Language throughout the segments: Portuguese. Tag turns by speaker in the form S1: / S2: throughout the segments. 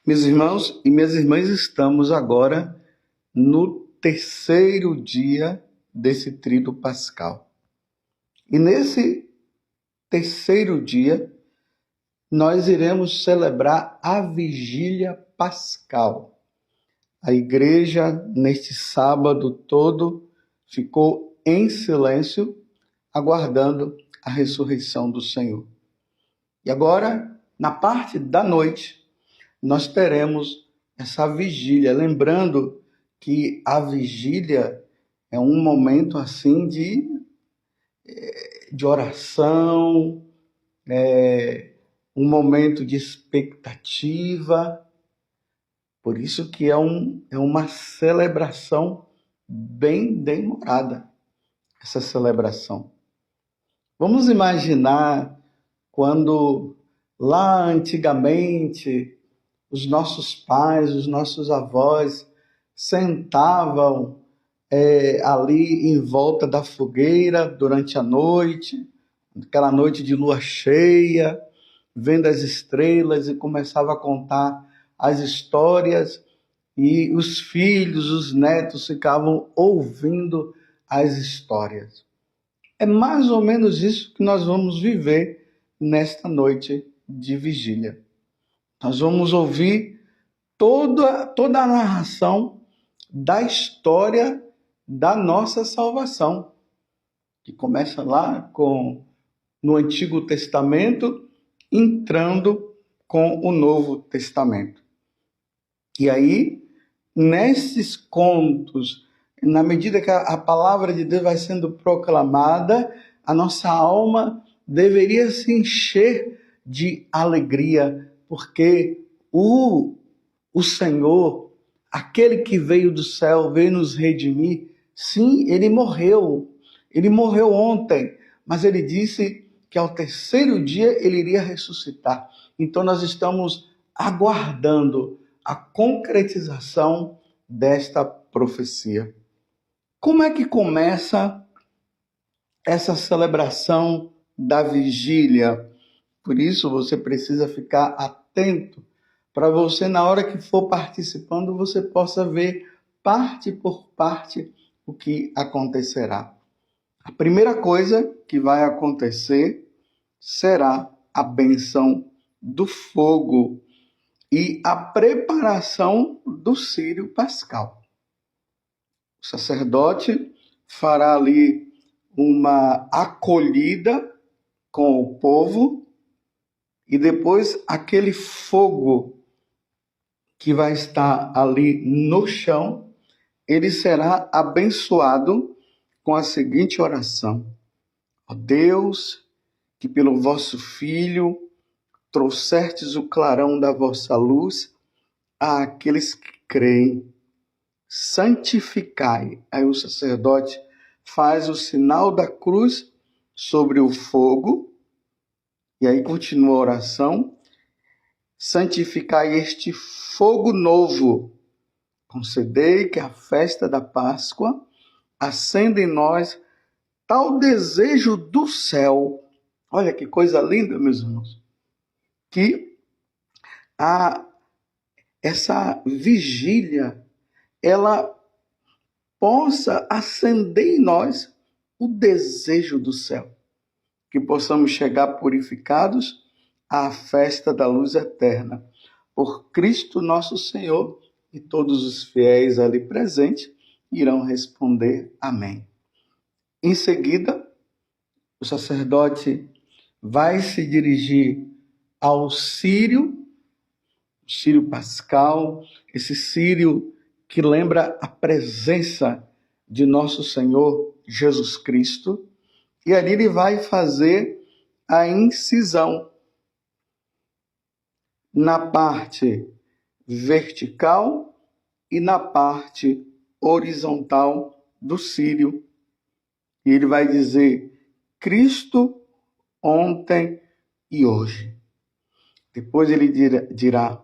S1: Meus irmãos e minhas irmãs, estamos agora no terceiro dia desse tríduo pascal. E nesse terceiro dia, nós iremos celebrar a vigília pascal. A igreja, neste sábado todo, ficou em silêncio, aguardando a ressurreição do Senhor. E agora, na parte da noite, nós teremos essa vigília, lembrando que a vigília é um momento assim de oração, um momento de expectativa. Por isso que é uma celebração bem demorada, essa celebração. Vamos imaginar quando lá antigamente os nossos pais, os nossos avós sentavam ali em volta da fogueira durante a noite, aquela noite de lua cheia, vendo as estrelas, e começava a contar as histórias, e os filhos, os netos ficavam ouvindo as histórias. É mais ou menos isso que nós vamos viver nesta noite de vigília. Nós vamos ouvir toda a narração da história da nossa salvação, que começa lá no Antigo Testamento, entrando com o Novo Testamento. E aí, nesses contos, na medida que a palavra de Deus vai sendo proclamada, a nossa alma deveria se encher de alegria, porque o Senhor, aquele que veio do céu, veio nos redimir, sim, ele morreu ontem, mas ele disse que ao terceiro dia ele iria ressuscitar. Então nós estamos aguardando a concretização desta profecia. Como é que começa essa celebração da vigília? Por isso você precisa ficar atento para você, na hora que for participando, você possa ver parte por parte o que acontecerá. A primeira coisa que vai acontecer será a bênção do fogo e a preparação do círio pascal. O sacerdote fará ali uma acolhida com o povo, e depois aquele fogo que vai estar ali no chão, ele será abençoado com a seguinte oração: ó Deus, que pelo vosso Filho trouxertes o clarão da vossa luz àqueles que creem, santificai. Aí o sacerdote faz o sinal da cruz sobre o fogo, e aí continua a oração: santificai este fogo novo, concedei que a festa da Páscoa acenda em nós tal desejo do céu. Olha que coisa linda, meus irmãos, que essa vigília, ela possa acender em nós o desejo do céu, que possamos chegar purificados à festa da luz eterna, por Cristo nosso Senhor, e todos os fiéis ali presentes irão responder amém. Em seguida, o sacerdote vai se dirigir ao círio, o círio pascal, esse círio que lembra a presença de nosso Senhor Jesus Cristo, e ali ele vai fazer a incisão na parte vertical e na parte horizontal do círio. E ele vai dizer: Cristo ontem e hoje. Depois ele dirá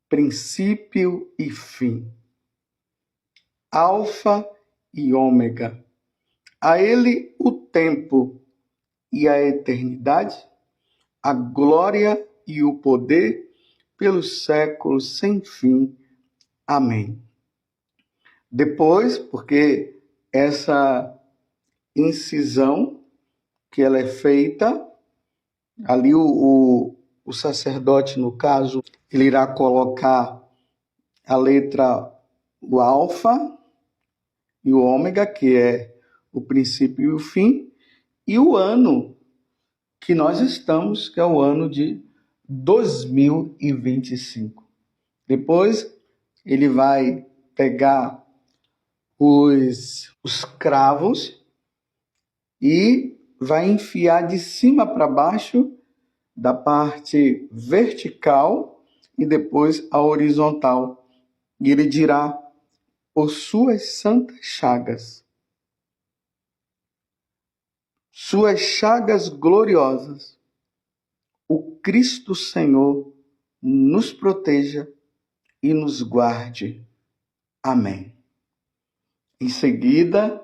S1: princípio e fim, alfa e ômega. A ele o tempo e a eternidade, a glória e o poder pelos séculos sem fim. Amém. Depois, porque essa incisão que ela é feita, ali o sacerdote, no caso, ele irá colocar a letra, o alfa e o ômega, que é o princípio e o fim, e o ano que nós estamos, que é o ano de 2025. Depois ele vai pegar os cravos e vai enfiar de cima para baixo, da parte vertical e depois a horizontal. E ele dirá: por suas santas chagas, suas chagas gloriosas, o Cristo Senhor nos proteja e nos guarde. Amém. Em seguida,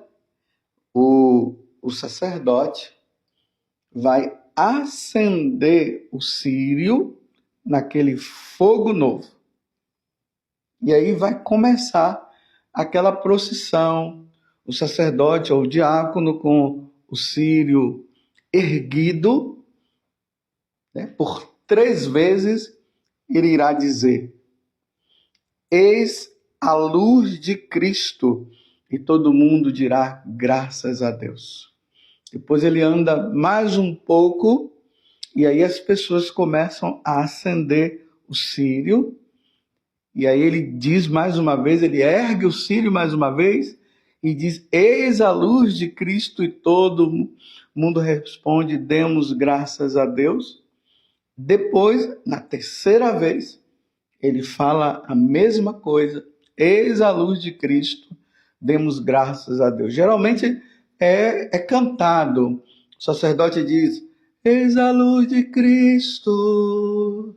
S1: o sacerdote vai acender o círio naquele fogo novo. E aí vai começar aquela procissão, o sacerdote ou o diácono com o círio erguido, né, por 3 vezes, ele irá dizer: eis a luz de Cristo, e todo mundo dirá graças a Deus. Depois ele anda mais um pouco, e aí as pessoas começam a acender o círio, e aí ele diz mais uma vez, ele ergue o círio mais uma vez, e diz: eis a luz de Cristo, e todo mundo responde: demos graças a Deus. Depois, na 3ª vez, ele fala a mesma coisa: eis a luz de Cristo, demos graças a Deus. Geralmente é cantado. O sacerdote diz: eis a luz de Cristo.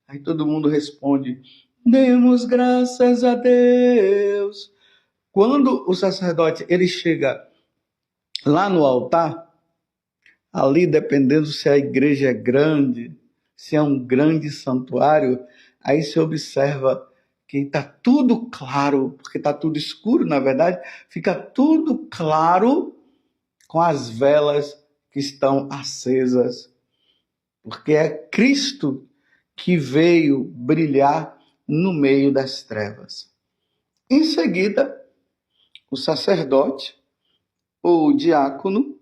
S1: Aí todo mundo responde: demos graças a Deus. Quando o sacerdote ele chega lá no altar, ali dependendo se a igreja é grande, se é um grande santuário, aí se observa que está tudo claro, porque está tudo escuro, na verdade, fica tudo claro com as velas que estão acesas, porque é Cristo que veio brilhar no meio das trevas. Em seguida, o sacerdote ou o diácono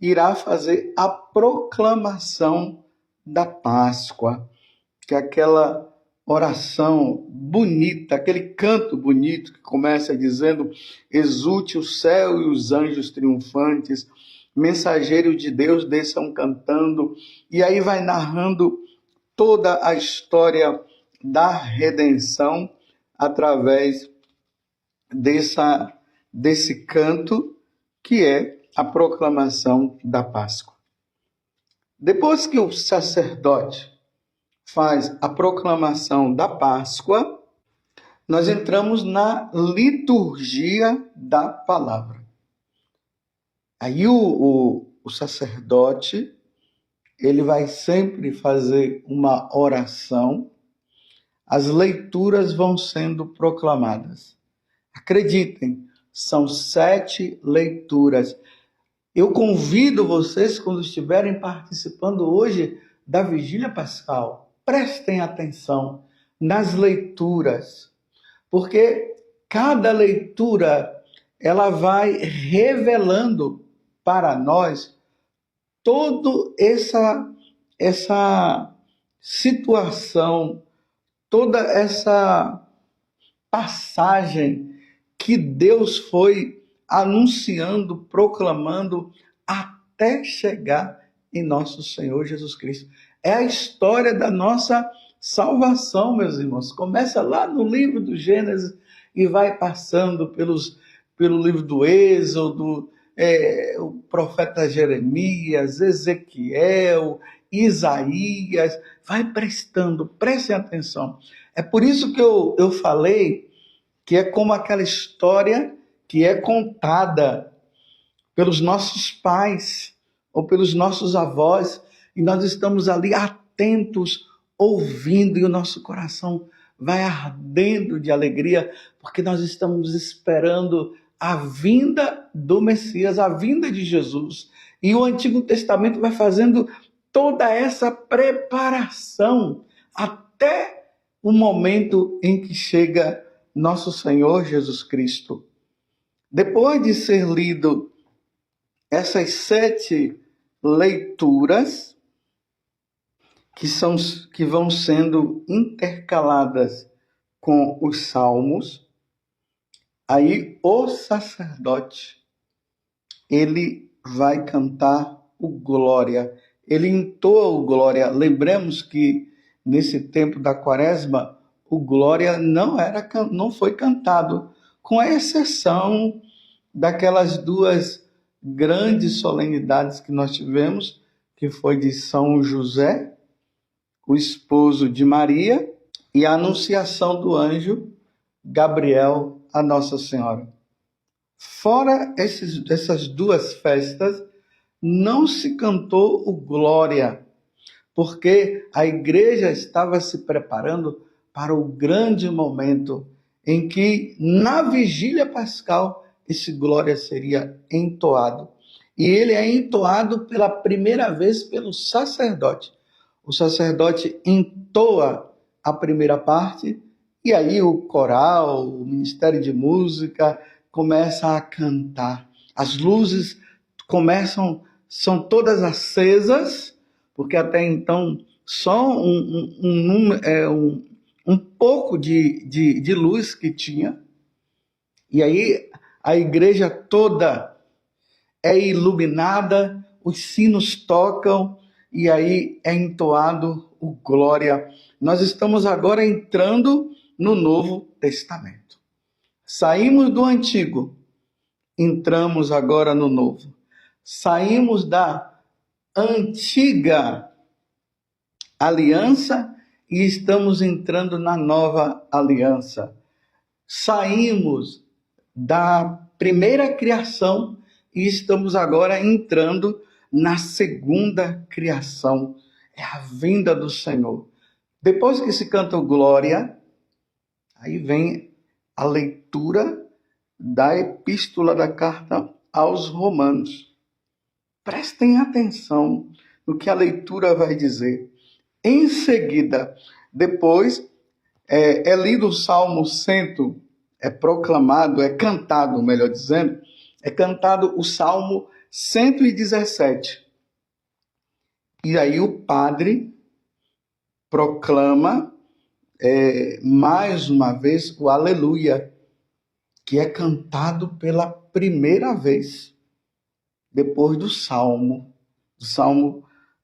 S1: irá fazer a proclamação da Páscoa, que é aquela oração bonita, aquele canto bonito que começa dizendo: exulte o céu e os anjos triunfantes, mensageiros de Deus desçam cantando, e aí vai narrando toda a história da redenção através desse canto que é a proclamação da Páscoa. Depois que o sacerdote faz a proclamação da Páscoa, nós entramos na liturgia da palavra. Aí o sacerdote, ele vai sempre fazer uma oração, as leituras vão sendo proclamadas. Acreditem, são 7 leituras. Eu convido vocês, quando estiverem participando hoje da Vigília Pascal, prestem atenção nas leituras, porque cada leitura ela vai revelando para nós toda essa situação, toda essa passagem que Deus foi anunciando, proclamando, até chegar em nosso Senhor Jesus Cristo. É a história da nossa salvação, meus irmãos. Começa lá no livro do Gênesis e vai passando pelo livro do Êxodo, o profeta Jeremias, Ezequiel, Isaías. Vai prestem atenção. É por isso que eu falei que é como aquela história que é contada pelos nossos pais ou pelos nossos avós, e nós estamos ali atentos, ouvindo e o nosso coração vai ardendo de alegria, porque nós estamos esperando a vinda do Messias, a vinda de Jesus. E o Antigo Testamento vai fazendo toda essa preparação até o momento em que chega nosso Senhor Jesus Cristo. Depois de ser lido essas 7 leituras, que vão sendo intercaladas com os salmos, aí o sacerdote, ele vai cantar o glória, ele entoa o glória. Lembremos que nesse tempo da quaresma, o glória não foi cantado, com exceção daquelas 2 grandes solenidades que nós tivemos, que foi de São José, o esposo de Maria, e a anunciação do anjo Gabriel a Nossa Senhora. Fora essas 2 festas, não se cantou o glória, porque a igreja estava se preparando para o grande momento em que, na vigília pascal, esse glória seria entoado. E ele é entoado pela primeira vez pelo sacerdote. O sacerdote entoa a primeira parte, e aí o coral, o ministério de música começa a cantar. As luzes são todas acesas, porque até então só um pouco de luz que tinha. E aí a igreja toda é iluminada, os sinos tocam, e aí é entoado o glória. Nós estamos agora entrando no Novo Testamento. Saímos do Antigo, entramos agora no Novo. Saímos da antiga aliança e estamos entrando na nova aliança. Saímos da primeira criação e estamos agora entrando na segunda criação. É a vinda do Senhor. Depois que se canta o glória, aí vem a leitura da epístola da carta aos Romanos. Prestem atenção no que a leitura vai dizer. Em seguida, depois é lido o Salmo 100, é proclamado, é cantado, melhor dizendo, é cantado o Salmo 117. E aí o padre proclama mais uma vez o Aleluia, que é cantado pela primeira vez, depois do Salmo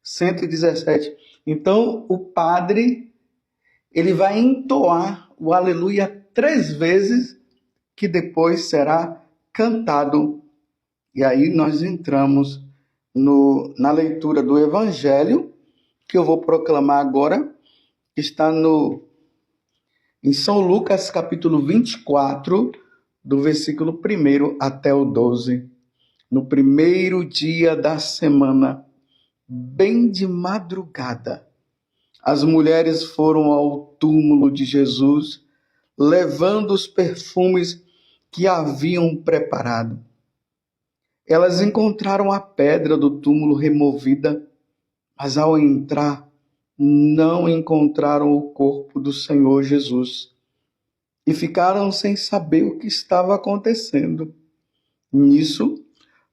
S1: 117. Então, o padre, ele vai entoar o Aleluia 3 vezes, que depois será cantado. E aí nós entramos na leitura do Evangelho, que eu vou proclamar agora, que está em São Lucas, capítulo 24, do versículo 1 até o 12. No primeiro dia da semana, bem de madrugada, as mulheres foram ao túmulo de Jesus, levando os perfumes que haviam preparado. Elas encontraram a pedra do túmulo removida, mas ao entrar, não encontraram o corpo do Senhor Jesus e ficaram sem saber o que estava acontecendo. Nisso,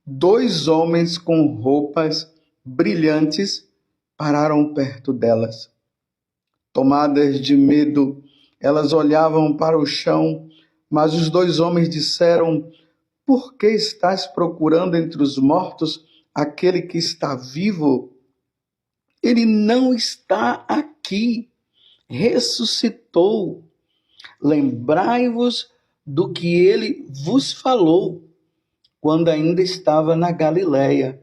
S1: 2 homens com roupas brilhantes pararam perto delas. Tomadas de medo, elas olhavam para o chão, mas os 2 homens disseram: "Por que estás procurando entre os mortos aquele que está vivo? Ele não está aqui, ressuscitou. Lembrai-vos do que ele vos falou quando ainda estava na Galileia.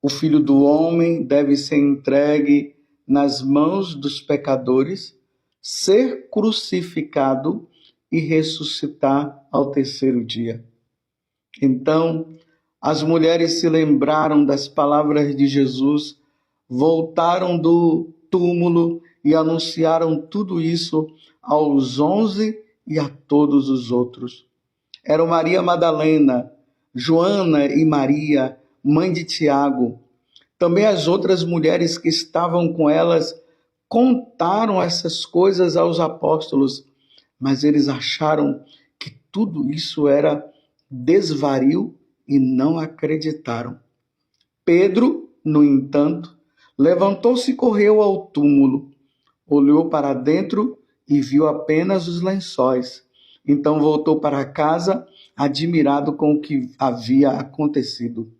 S1: O Filho do Homem deve ser entregue nas mãos dos pecadores, ser crucificado e ressuscitar ao 3º dia." Então, as mulheres se lembraram das palavras de Jesus, voltaram do túmulo e anunciaram tudo isso aos 11 e a todos os outros. Eram Maria Madalena, Joana e Maria, mãe de Tiago. Também as outras mulheres que estavam com elas contaram essas coisas aos apóstolos, mas eles acharam que tudo isso era desvario e não acreditaram. Pedro, no entanto, levantou-se e correu ao túmulo, olhou para dentro e viu apenas os lençóis. Então voltou para casa, admirado com o que havia acontecido.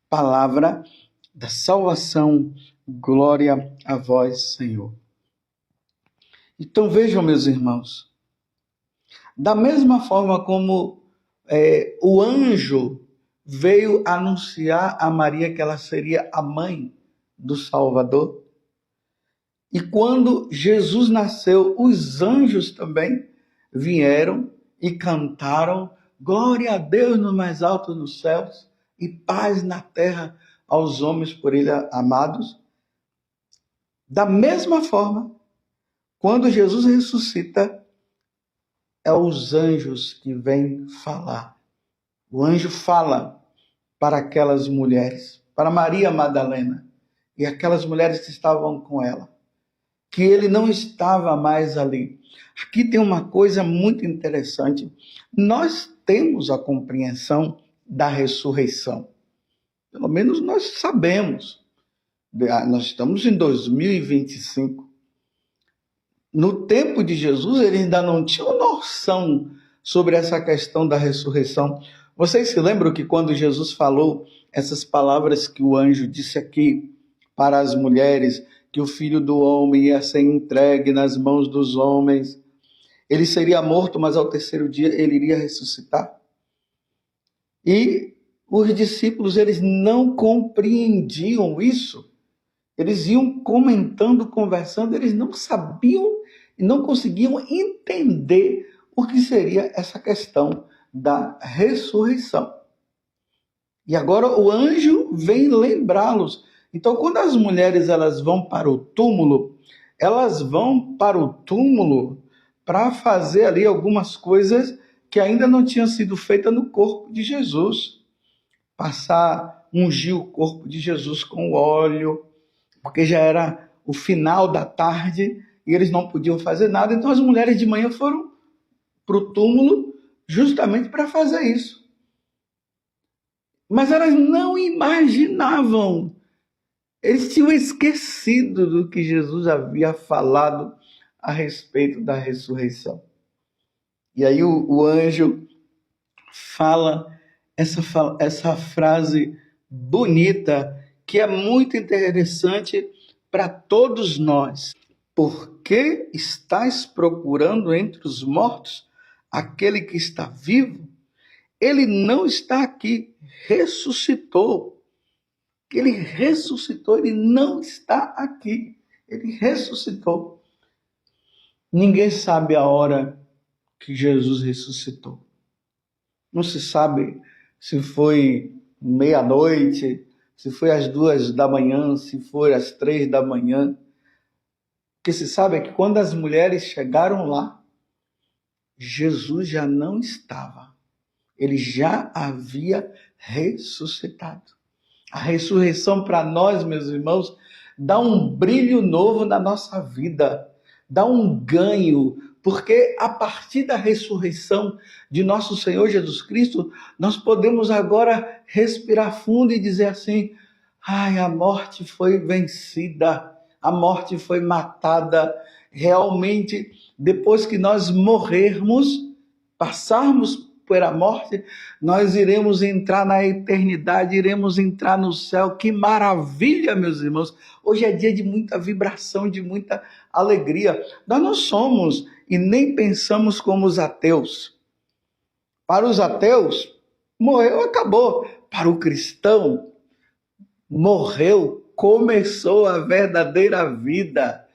S1: Palavra da salvação, glória a vós, Senhor. Então vejam, meus irmãos, da mesma forma como o anjo veio anunciar a Maria que ela seria a mãe do Salvador, e quando Jesus nasceu, os anjos também vieram e cantaram glória a Deus no mais alto dos céus e paz na terra aos homens por ele amados. Da mesma forma, quando Jesus ressuscita, é os anjos que vêm falar. O anjo fala para aquelas mulheres, para Maria Madalena e aquelas mulheres que estavam com ela, que ele não estava mais ali. Aqui tem uma coisa muito interessante. Nós temos a compreensão da ressurreição. Pelo menos nós sabemos. Nós estamos em 2025. No tempo de Jesus, eles ainda não tinham noção sobre essa questão da ressurreição. Vocês se lembram que quando Jesus falou essas palavras que o anjo disse aqui para as mulheres, que o Filho do Homem ia ser entregue nas mãos dos homens, ele seria morto, mas ao terceiro dia ele iria ressuscitar? E os discípulos, eles não compreendiam isso. Eles iam comentando, conversando, eles não sabiam e não conseguiam entender o que seria essa questão da ressurreição. E agora o anjo vem lembrá-los. Então, quando as mulheres elas vão para o túmulo, elas vão para o túmulo para fazer ali algumas coisas que ainda não tinham sido feitas no corpo de Jesus. Ungir o corpo de Jesus com óleo, porque já era o final da tarde e eles não podiam fazer nada. Então as mulheres de manhã foram para o túmulo justamente para fazer isso. Mas elas não imaginavam. Eles tinham esquecido do que Jesus havia falado a respeito da ressurreição. E aí o anjo fala essa frase bonita, que é muito interessante para todos nós. Por que estás procurando entre os mortos aquele que está vivo? Ele não está aqui, ressuscitou. Ele ressuscitou, ele não está aqui. Ele ressuscitou. Ninguém sabe a hora que Jesus ressuscitou. Não se sabe se foi meia-noite, se foi às 2h, se foi às 3h. O que se sabe é que quando as mulheres chegaram lá, Jesus já não estava. Ele já havia ressuscitado. A ressurreição para nós, meus irmãos, dá um brilho novo na nossa vida, dá um ganho, porque a partir da ressurreição de nosso Senhor Jesus Cristo, nós podemos agora respirar fundo e dizer assim: ai, a morte foi vencida, a morte foi matada. Realmente, depois que nós morrermos, passarmos pela morte, nós iremos entrar na eternidade, iremos entrar no céu. Que maravilha, meus irmãos! Hoje é dia de muita vibração, de muita alegria. Nós não somos e nem pensamos como os ateus. Para os ateus, morreu, acabou. Para o cristão, morreu, começou a verdadeira vida.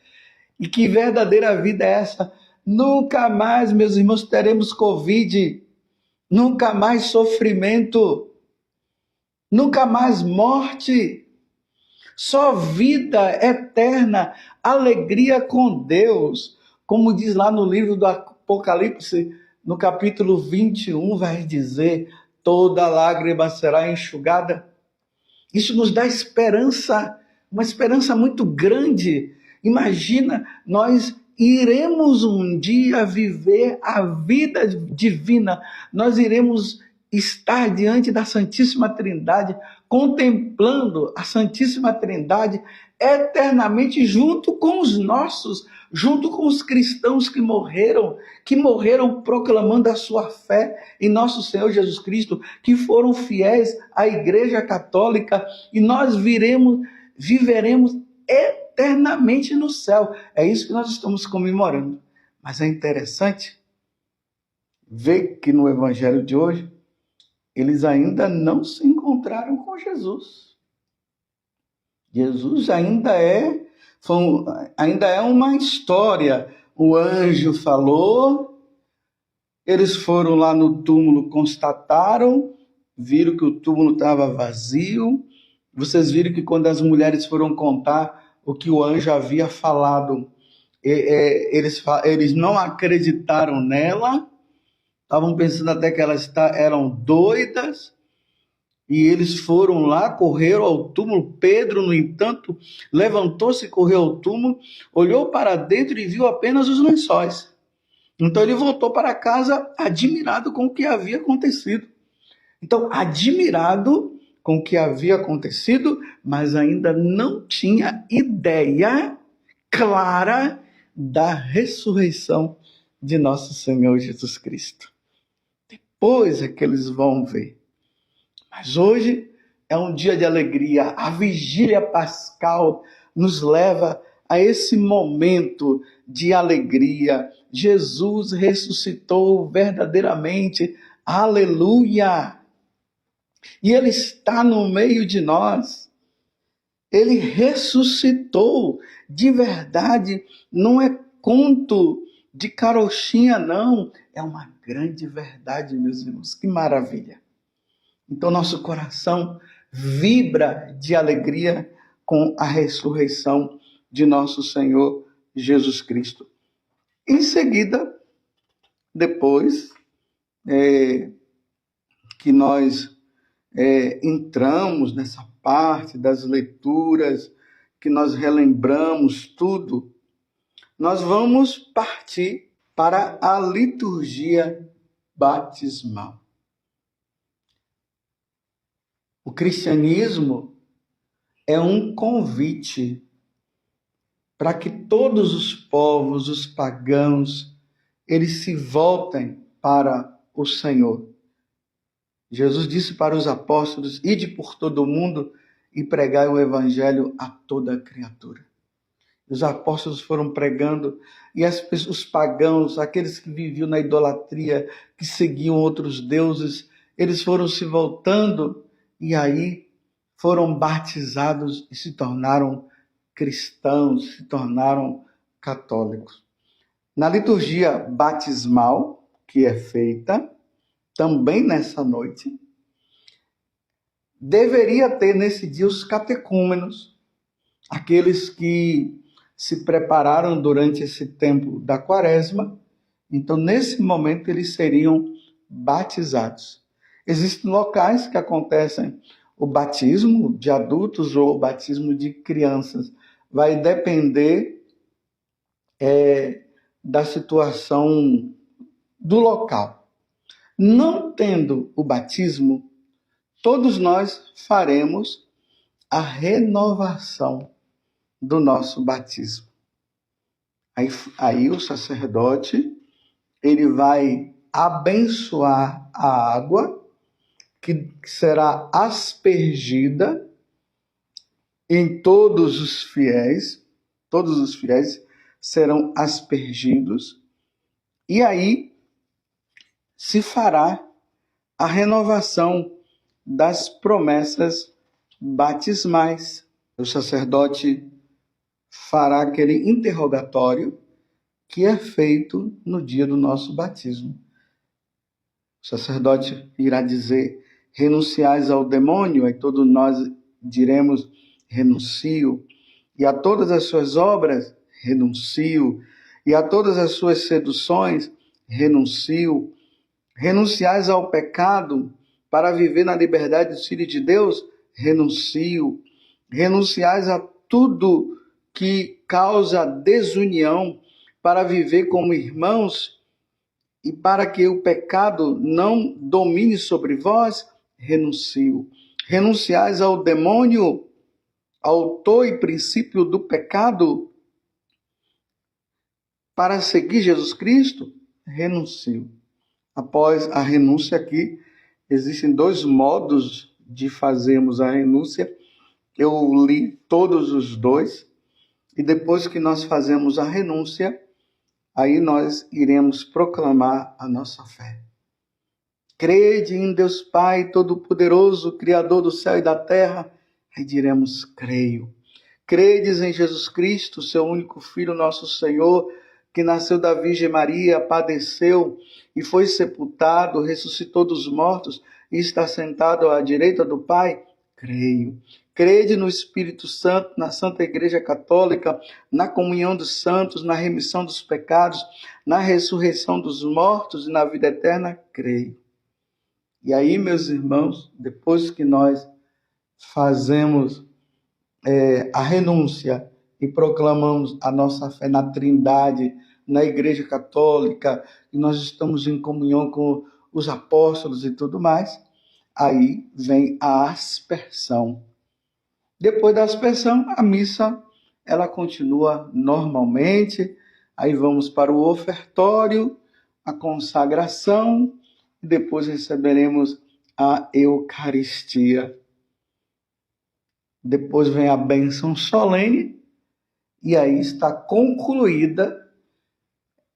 S1: E que verdadeira vida é essa? Nunca mais, meus irmãos, teremos Covid. Nunca mais sofrimento, nunca mais morte. só vida eterna, alegria com Deus. Como diz lá no livro do Apocalipse, no capítulo 21, vai dizer: toda lágrima será enxugada. Isso nos dá esperança, uma esperança muito grande. Imagina, nós iremos um dia viver a vida divina, nós iremos estar diante da Santíssima Trindade, contemplando a Santíssima Trindade eternamente junto com os nossos, junto com os cristãos que morreram proclamando a sua fé em nosso Senhor Jesus Cristo, que foram fiéis à Igreja Católica, e nós viveremos eternamente no céu. É isso que nós estamos comemorando. Mas é interessante ver que no Evangelho de hoje, eles ainda não se encontraram com Jesus. Jesus ainda é uma história. O anjo falou, eles foram lá no túmulo, constataram, viram que o túmulo estava vazio. Vocês viram que quando as mulheres foram contar o que o anjo havia falado, eles não acreditaram nela, estavam pensando até que elas eram doidas. E eles foram lá, correram ao túmulo. Pedro, no entanto, levantou-se e correu ao túmulo, olhou para dentro e viu apenas os lençóis. Então ele voltou para casa admirado com o que havia acontecido. Então, admirado com o que havia acontecido, mas ainda não tinha ideia clara da ressurreição de nosso Senhor Jesus Cristo. Depois é que eles vão ver. Mas hoje é um dia de alegria. A vigília pascal nos leva a esse momento de alegria. Jesus ressuscitou verdadeiramente. Aleluia! E Ele está no meio de nós. Ele ressuscitou de verdade. Não é conto de carochinha, não. É uma grande verdade, meus irmãos. Que maravilha! Então, nosso coração vibra de alegria com a ressurreição de nosso Senhor Jesus Cristo. Em seguida, depois que nós entramos nessa parte das leituras, que nós relembramos tudo, nós vamos partir para a liturgia batismal. O cristianismo é um convite para que todos os povos, os pagãos, eles se voltem para o Senhor. Jesus disse para os apóstolos: ide por todo o mundo e pregai o evangelho a toda criatura. Os apóstolos foram pregando e os pagãos, aqueles que viviam na idolatria, que seguiam outros deuses, eles foram se voltando e aí foram batizados e se tornaram cristãos, se tornaram católicos. Na liturgia batismal, que é feita também nessa noite, deveria ter nesse dia os catecúmenos, aqueles que se prepararam durante esse tempo da quaresma. Então, nesse momento, eles seriam batizados. Existem locais que acontecem o batismo de adultos ou o batismo de crianças. Vai depender da situação do local. Não tendo o batismo, todos nós faremos a renovação do nosso batismo. Aí o sacerdote, ele vai abençoar a água que será aspergida em todos os fiéis serão aspergidos, e aí se fará a renovação das promessas batismais. O sacerdote fará aquele interrogatório que é feito no dia do nosso batismo. O sacerdote irá dizer: renunciais ao demônio, aí todos nós diremos: renuncio. E a todas as suas obras, renuncio. E a todas as suas seduções, renuncio. Renunciais ao pecado para viver na liberdade do Filho de Deus, renuncio. Renunciais a tudo que causa desunião para viver como irmãos e para que o pecado não domine sobre vós, renuncio. Renunciais ao demônio, autor e princípio do pecado, para seguir Jesus Cristo, renuncio. Após a renúncia aqui, existem dois modos de fazermos a renúncia. Eu li todos os dois. E depois que nós fazemos a renúncia, aí nós iremos proclamar a nossa fé. Crede em Deus Pai Todo-Poderoso, Criador do céu e da terra. Aí diremos, creio. Credes em Jesus Cristo, seu único Filho, nosso Senhor, que nasceu da Virgem Maria, padeceu e foi sepultado, ressuscitou dos mortos e está sentado à direita do Pai? Creio. Crede no Espírito Santo, na Santa Igreja Católica, na comunhão dos santos, na remissão dos pecados, na ressurreição dos mortos e na vida eterna? Creio. E aí, meus irmãos, depois que nós fazemos a renúncia e proclamamos a nossa fé na Trindade, na Igreja Católica, e nós estamos em comunhão com os apóstolos e tudo mais, aí vem a aspersão. Depois da aspersão, a missa ela continua normalmente, aí vamos para o ofertório, a consagração, e depois receberemos a Eucaristia. Depois vem a bênção solene, e aí está concluída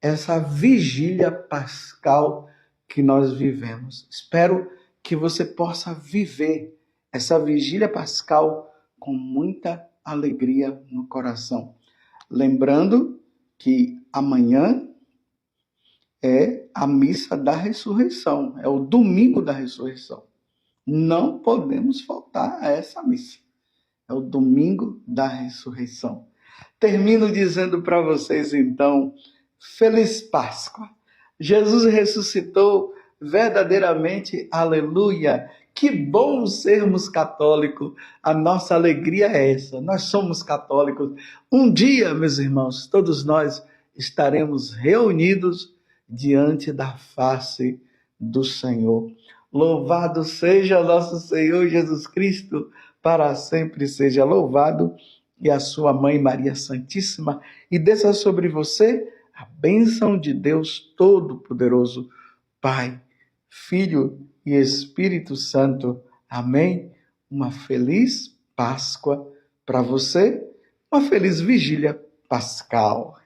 S1: essa vigília pascal que nós vivemos. Espero que você possa viver essa vigília pascal com muita alegria no coração. Lembrando que amanhã é a missa da ressurreição, é o domingo da ressurreição. Não podemos faltar a essa missa. É o domingo da ressurreição. Termino dizendo para vocês, então, Feliz Páscoa. Jesus ressuscitou verdadeiramente, aleluia. Que bom sermos católicos. A nossa alegria é essa. Nós somos católicos. Um dia, meus irmãos, todos nós estaremos reunidos diante da face do Senhor. Louvado seja nosso Senhor Jesus Cristo, para sempre seja louvado, e a sua mãe Maria Santíssima, e desça sobre você a bênção de Deus Todo-Poderoso, Pai, Filho e Espírito Santo. Amém? Uma feliz Páscoa para você, uma feliz vigília pascal.